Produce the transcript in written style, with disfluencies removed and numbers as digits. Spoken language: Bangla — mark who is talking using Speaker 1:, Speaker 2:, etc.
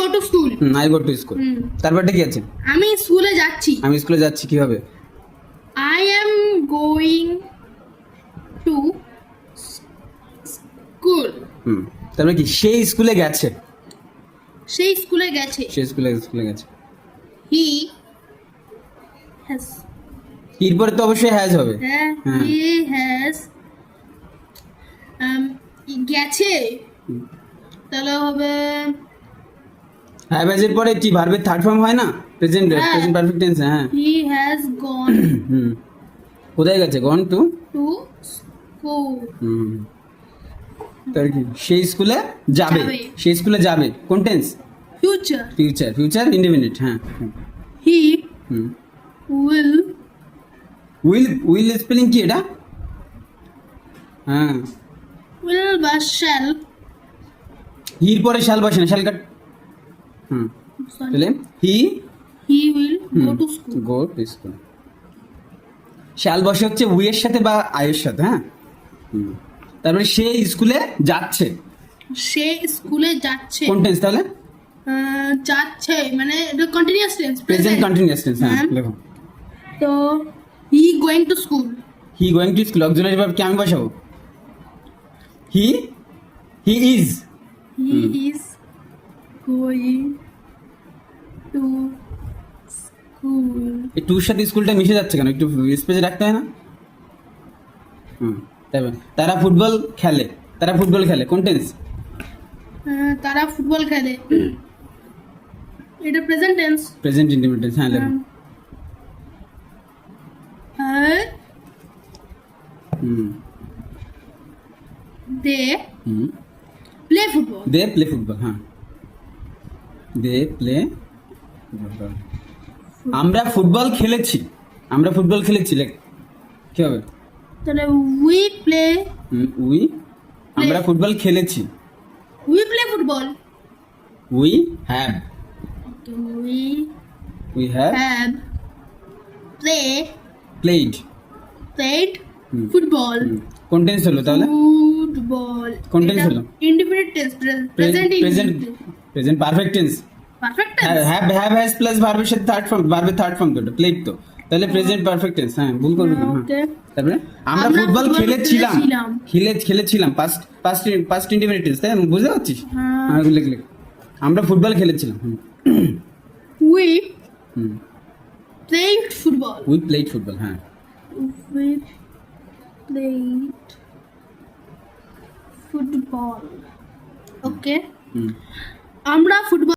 Speaker 1: go to school.
Speaker 2: I go to school. তারপরটা কি আছে?
Speaker 1: আমি স্কুলে যাচ্ছি।
Speaker 2: আমি স্কুলে যাচ্ছি কি হবে?
Speaker 1: I am going to school.
Speaker 2: তারপরে কি সেই স্কুলে গেছে।
Speaker 1: সেই স্কুলে গেছে।
Speaker 2: সেই স্কুলে গেছে।
Speaker 1: He has.
Speaker 2: এরপরে তো অবশ্যই হ্যাজ হবে।
Speaker 1: হ্যাঁ, he has গেছে। তাহলে হবে
Speaker 2: হ্যাভ এর পরে কি ভার্বের থার্ড ফর্ম হয় না? Present perfect tense. হ্যাঁ,
Speaker 1: he has gone
Speaker 2: কোথায় গেছে? Gone to
Speaker 1: school.
Speaker 2: তার কি সেই স্কুলে যাবে।
Speaker 1: যাবে।
Speaker 2: সেই স্কুলে যাবে কোন টেন্স?
Speaker 1: Future.
Speaker 2: ইনডিফিনিট। হ্যাঁ,
Speaker 1: He will
Speaker 2: উইল স্পেলিং কি এটা? হ্যাঁ,
Speaker 1: বা shall.
Speaker 2: হির পরে শাল বসে না, শাল কাট। তাহলে
Speaker 1: He will go to school.
Speaker 2: Go to school. শাল বসে হচ্ছে উই এর সাথে বা আয়ের সাথে। হ্যাঁ, তারপরে সে স্কুলে যাচ্ছে
Speaker 1: সে স্কুলে যাচ্ছে।
Speaker 2: কোন টেন্স তাহলে?
Speaker 1: যাচ্ছে মানে এটা continuous tense,
Speaker 2: present continuous tense. হ্যাঁ, দেখো
Speaker 1: তো হি going to school.
Speaker 2: He going to school auxiliary verb কি আমি বসাবো? He is
Speaker 1: is going to school.
Speaker 2: এই টুর সাথে স্কুলটা মিশে যাচ্ছে কেন? একটু স্পেসে রাখতে হয় না? তারপর তারা ফুটবল খেলে কোন টেন্স?
Speaker 1: তারা ফুটবল খেলে, এটা present tense.
Speaker 2: Present indefinite tense. হ্যাঁ, লেখো।
Speaker 1: They play football.
Speaker 2: They play football. হ্যাঁ, দে প্লে ফুটবল। আমরা ফুটবল খেলেছি লেখ কি হবে?
Speaker 1: তাহলে উই প্লে
Speaker 2: আমরা ফুটবল খেলেছি।
Speaker 1: We play football.
Speaker 2: We have
Speaker 1: We have
Speaker 2: played
Speaker 1: football.
Speaker 2: কোন টেন্স হলো তাহলে?
Speaker 1: Football.
Speaker 2: কোন টেন্স হলো?
Speaker 1: Indefinite tense. Present
Speaker 2: present perfect tense.
Speaker 1: Perfect tense.
Speaker 2: Have has plus ভার্বের সাথে ভার্বের থার্ড ফর্ম তো প্লেড তো, তাহলে প্রেজেন্ট পারফেক্ট টেন্স। হ্যাঁ, ভুল করবি না।
Speaker 1: Okay.
Speaker 2: তারপরে আমরা ফুটবল খেলেছিলাম পাস্ট ইন্ডিফিনিট টেন্স। তাই বুঝতে পারছিস? হ্যাঁ, লিখ আমরা ফুটবল খেলেছিলাম।
Speaker 1: We played football.
Speaker 2: We played football. হ্যাঁ,
Speaker 1: We played football. Okay. আমরা ফুটবল